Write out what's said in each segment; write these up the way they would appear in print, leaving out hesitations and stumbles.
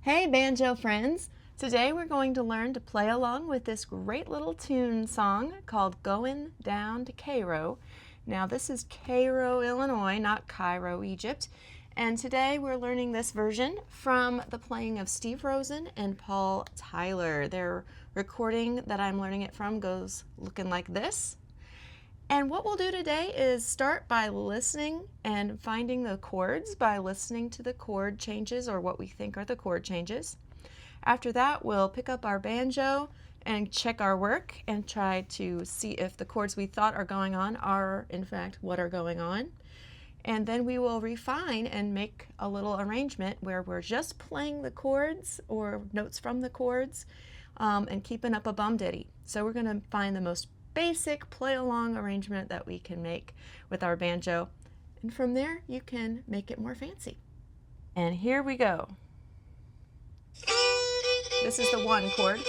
Hey banjo friends! Today we're going to learn to play along with this great little tune song called Going Down to Cairo. Now this is Cairo, Illinois, not Cairo, Egypt. And today we're learning this version from the playing of Steve Rosen and Paul Tyler. Their recording that I'm learning it from goes looking like this. And what we'll do today is start by listening and finding the chords by listening to the chord changes or what we think are the chord changes. After that, we'll pick up our banjo and check our work and try to see if the chords we thought are going on are in fact what are going on. And then we will refine and make a little arrangement where we're just playing the chords or notes from the chords and keeping up a bum-diddy. So we're going to find the most basic play-along arrangement that we can make with our banjo. And from there, you can make it more fancy. And here we go. This is the 1 chord.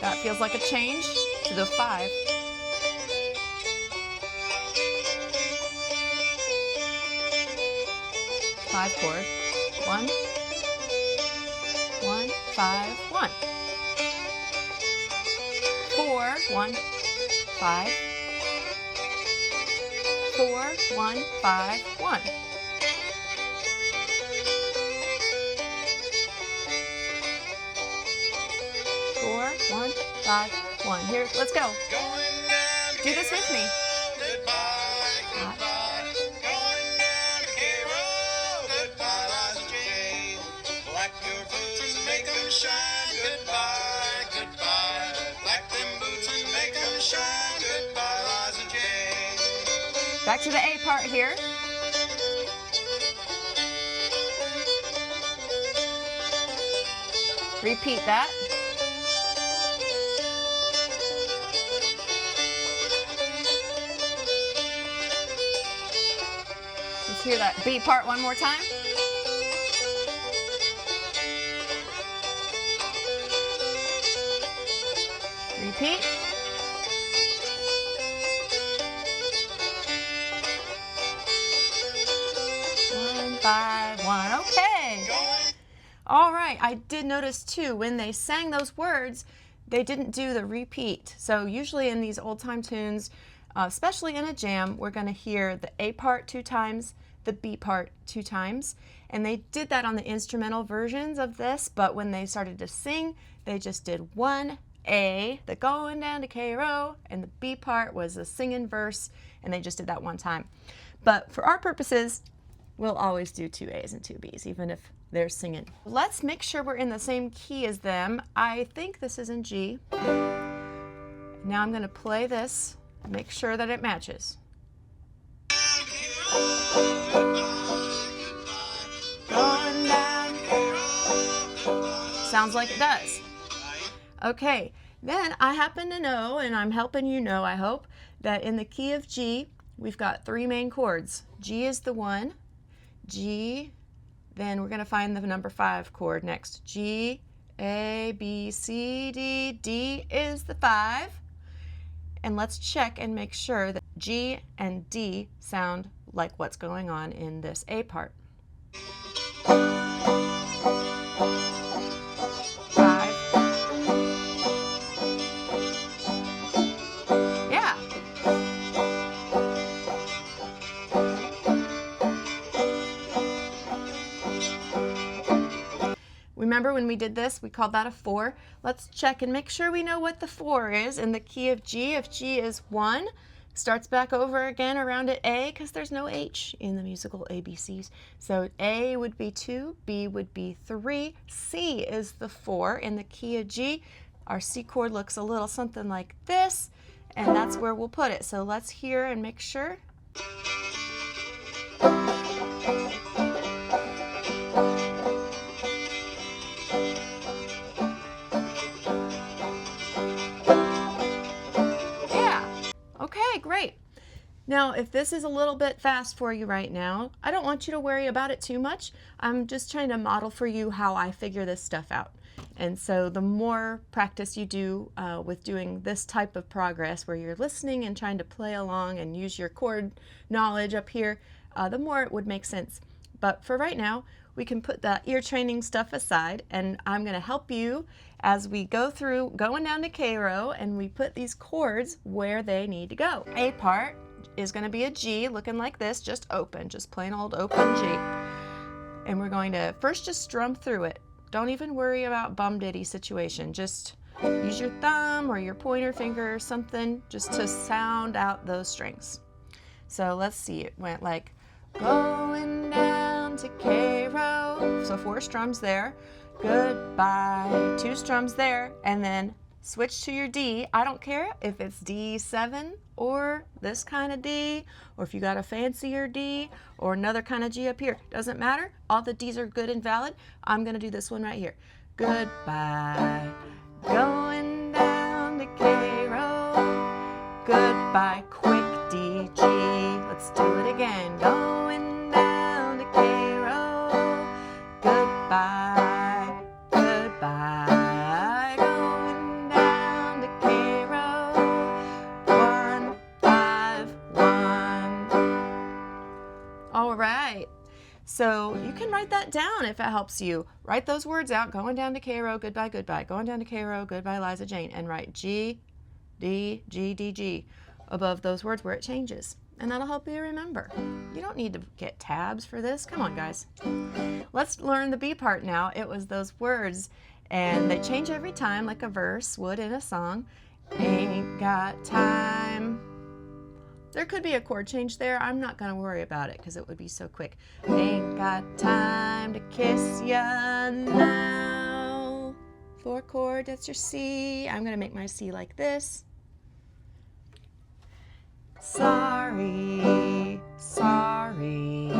That feels like a change to the 5. Five chord. 1, 1, 5, 1. 4, 1, 5. 4, 1, 5, 1. 4, 1, 5, 1. Here, let's go. Do this with me. Shine, goodbye, goodbye. Black them boots and make them shine, goodbye, Liza Jane. Back to the A part here. Repeat that. Let's hear that B part one more time. Repeat. One, 5, 1. Okay. All right. I did notice too, when they sang those words, they didn't do the repeat. So usually in these old time tunes, especially in a jam, we're going to hear the A part 2 times, the B part 2 times. And they did that on the instrumental versions of this, but when they started to sing, they just did 1 A, the going down to Cairo, and the B part was a singing verse, and they just did that one time. But for our purposes, we'll always do 2 A's and 2 B's, even if they're singing. Let's make sure we're in the same key as them. I think this is in G. Now I'm going to play this, make sure that it matches. Going down. Sounds like it does. Okay, then I happen to know, and I'm helping you know, I hope, that in the key of G, we've got 3 main chords. G is the 1, G, then we're going to find the number 5 chord next. G, A, B, C, D, D is the 5. And let's check and make sure that G and D sound like what's going on in this A part. Remember when we did this, we called that a 4. Let's check and make sure we know what the 4 is in the key of G. If G is 1, starts back over again around at A because there's no H in the musical ABCs. So A would be 2, B would be 3, C is the 4 in the key of G. Our C chord looks a little something like this, and that's where we'll put it. So let's hear and make sure. Okay, great. Now, if this is a little bit fast for you right now, I don't want you to worry about it too much. I'm just trying to model for you how I figure this stuff out. And so the more practice you do with doing this type of progress where you're listening and trying to play along and use your chord knowledge up here, the more it would make sense. But for right now, we can put the ear training stuff aside, and I'm going to help you as we go through going down to Cairo, and we put these chords where they need to go. A part is going to be a G, looking like this, just open, just plain old open G. And we're going to first just strum through it. Don't even worry about bum-diddy situation. Just use your thumb or your pointer finger or something just to sound out those strings. So let's see, it went like going down to Cairo. So 4 strums there. Goodbye, 2 strums there, and then switch to your D. I don't care if it's D7 or this kind of D, or if you got a fancier D or another kind of G up here. Doesn't matter. All the Ds are good and valid. I'm going to do this one right here. Goodbye, going down to Cairo. Goodbye, quick D, G. Let's do it again. Going down to Cairo. Goodbye, goodbye. Going down to Cairo. 1, 5, 1. All right. So you can write that down if it helps you. Write those words out. Going down to Cairo, goodbye, goodbye. Going down to Cairo, goodbye, Liza Jane. And write G, D, G, D, G above those words where it changes. And that'll help you remember. You don't need to get tabs for this. Come on, guys. Let's learn the B part now. It was those words, and they change every time like a verse would in a song. Ain't got time. There could be a chord change there. I'm not going to worry about it because it would be so quick. Ain't got time to kiss ya now. 4 chord, that's your C. I'm going to make my C like this. Sorry, sorry.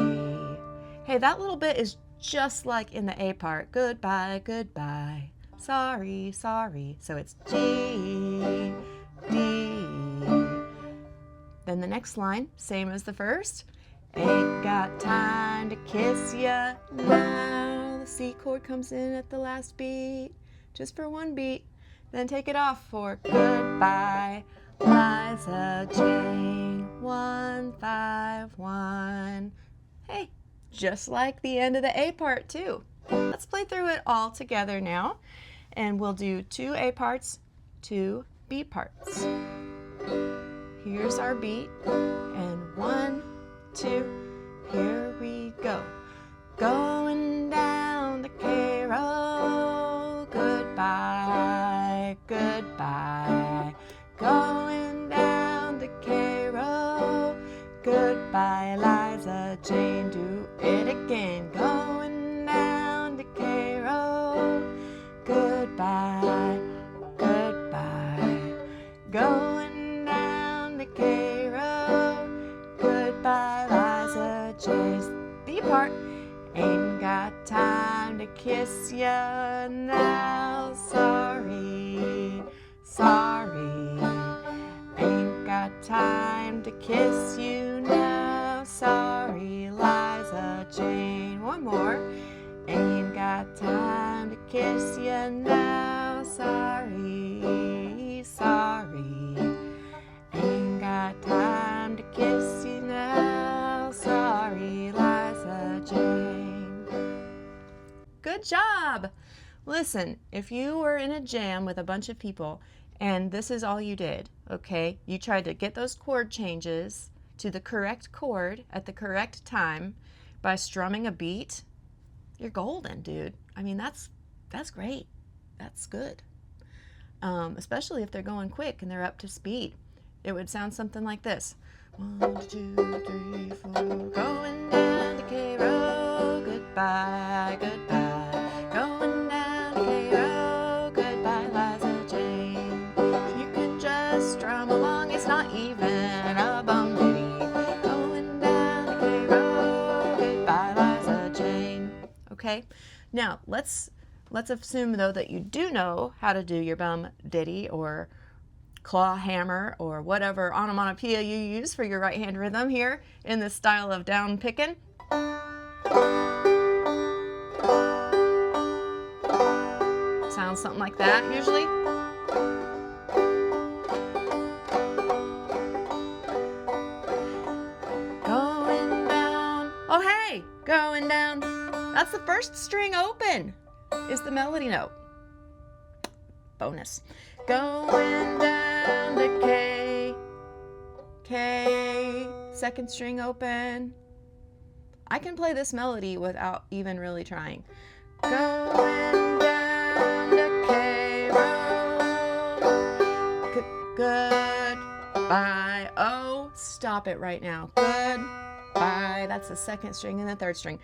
Hey, that little bit is just like in the A part. Goodbye, goodbye. Sorry, sorry. So it's G, D. Then the next line, same as the first. Ain't got time to kiss ya now. The C chord comes in at the last beat, just for 1 beat. Then take it off for goodbye, Liza Jane. 1, 5, 1. Hey, just like the end of the A part too. Let's play through it all together now, and we'll do 2 A parts, 2 B parts. Here's our beat, and 1, 2, here we go. Going down to Cairo, goodbye, goodbye. Going down to Cairo, goodbye, Liza Jane. Do it again. Going down to Cairo, goodbye, goodbye. Going down to Cairo, goodbye, Liza Jane. B part. Ain't got time to kiss ya now. Sorry, sorry. Ain't got time to kiss you now. Sorry, Liza Jane. One more. Ain't got time to kiss ya now. Sorry, sorry. Ain't got time to kiss you now. Sorry, Liza Jane. Good job! Listen, if you were in a jam with a bunch of people and this is all you did, okay? You tried to get those chord changes to the correct chord at the correct time by strumming a beat, you're golden, dude. I mean, that's great. That's good. Especially if they're going quick and they're up to speed. It would sound something like this. 1, 2, 3, 4, going down to Cairo, goodbye, goodbye. Going down to Cairo, goodbye, Liza Jane. You can just strum along, it's not even a bum-diddy. Going down to Cairo, goodbye, Liza Jane. Okay, now let's assume though that you do know how to do your bum-diddy or claw hammer or whatever onomatopoeia you use for your right hand rhythm here in this style of down picking. Sounds something like that usually. Going down, oh hey, going down. That's the first string open, is the melody note. Bonus. Going down to K, K, second string open. I can play this melody without even really trying. Going down to Cairo. Goodbye. Oh, stop it right now. Goodbye. That's the second string and the third string.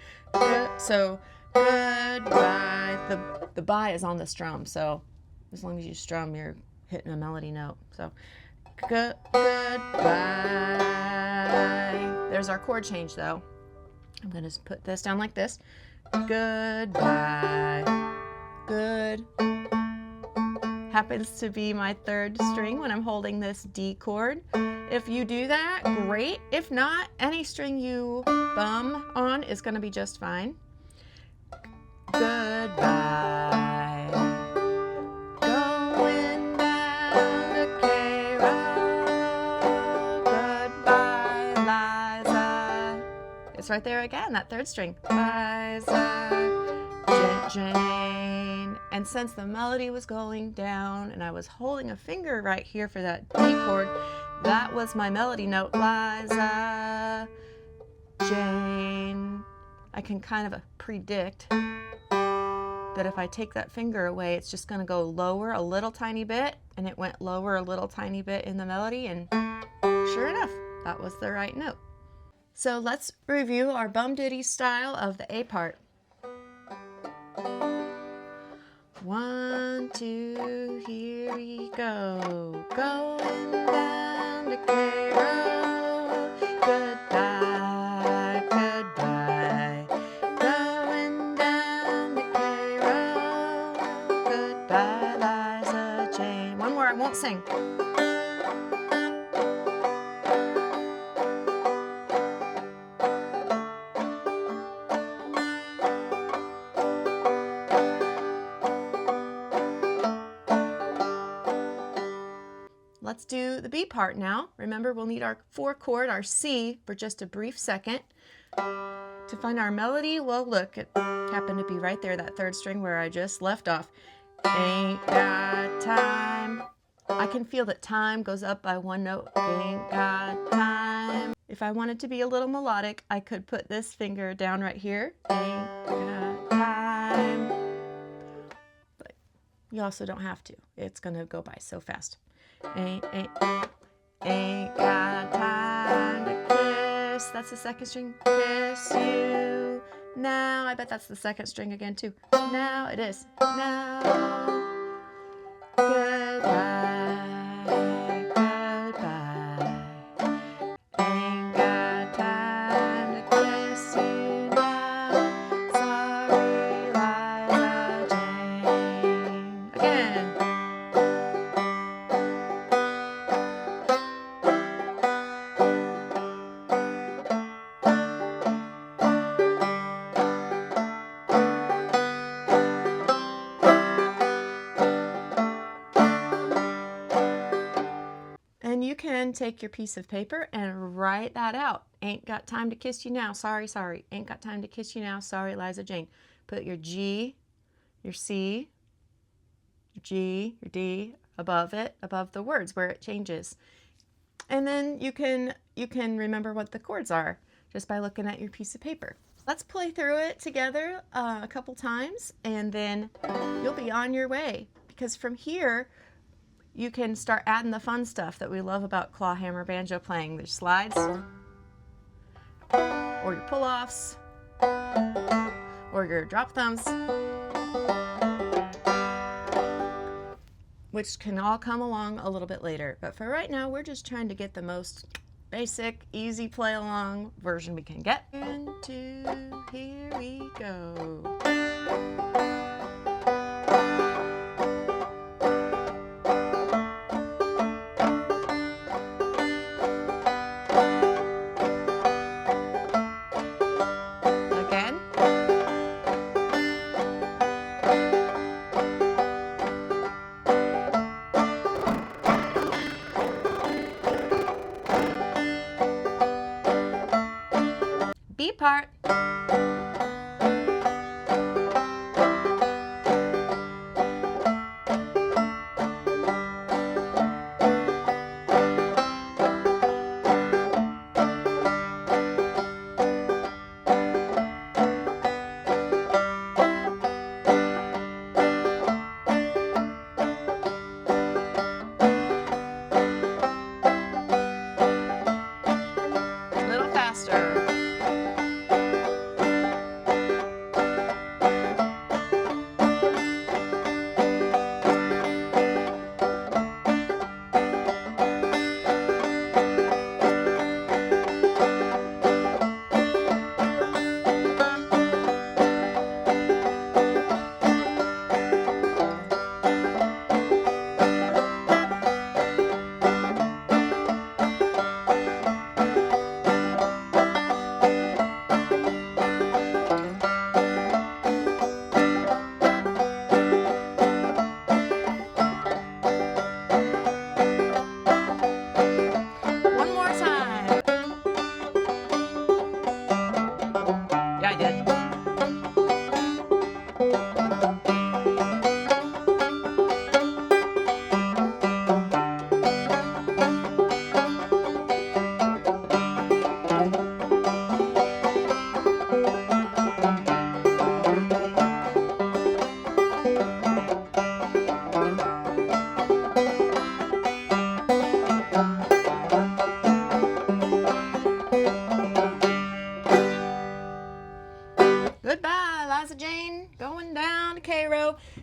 So goodbye. The bye is on the strum. So as long as you strum, you're hitting a melody note. So goodbye. There's our chord change though. I'm going to put this down like this. Goodbye. Good. Happens to be my third string when I'm holding this D chord. If you do that, great. If not, any string you bum on is going to be just fine. Goodbye. Going down to Cairo. Goodbye, Liza. It's right there again, that third string. Liza, Jane. And since the melody was going down and I was holding a finger right here for that D chord, that was my melody note. Liza, Jane. I can kind of predict that if I take that finger away, it's just going to go lower a little tiny bit, and it went lower a little tiny bit in the melody, and sure enough, that was the right note. So let's review our bum-diddy style of the A part. 1, 2, here we go. Going down to Cairo. Goodbye, goodbye. Going down to Cairo. Goodbye, Liza Jane. One more, I won't sing. Let's do the B part now. Remember, we'll need our 4 chord, our C, for just a brief second. To find our melody, well, look, it happened to be right there, that third string where I just left off. Ain't got time. I can feel that time goes up by 1 note. Ain't got time. If I wanted to be a little melodic, I could put this finger down right here. Ain't got time. But you also don't have to. It's going to go by so fast. Ain't got time to kiss. That's the second string. Kiss you now. I bet that's the second string again too. Now it is. Now. Goodbye. Goodbye. Ain't got time to kiss you now. Sorry, Liza Jane. Again. And you can take your piece of paper and write that out. Ain't got time to kiss you now. Sorry, sorry. Ain't got time to kiss you now. Sorry, Liza Jane. Put your G, your C, your G, your D above it, above the words where it changes. And then you can remember what the chords are just by looking at your piece of paper. Let's play through it together a couple times, and then you'll be on your way. Because from here, you can start adding the fun stuff that we love about claw hammer banjo playing. There's slides, or your pull-offs, or your drop thumbs, which can all come along a little bit later. But for right now, we're just trying to get the most basic, easy play-along version we can get. 1, 2, here we go. B part.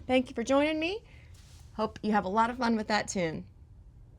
Thank you for joining me. Hope you have a lot of fun with that tune.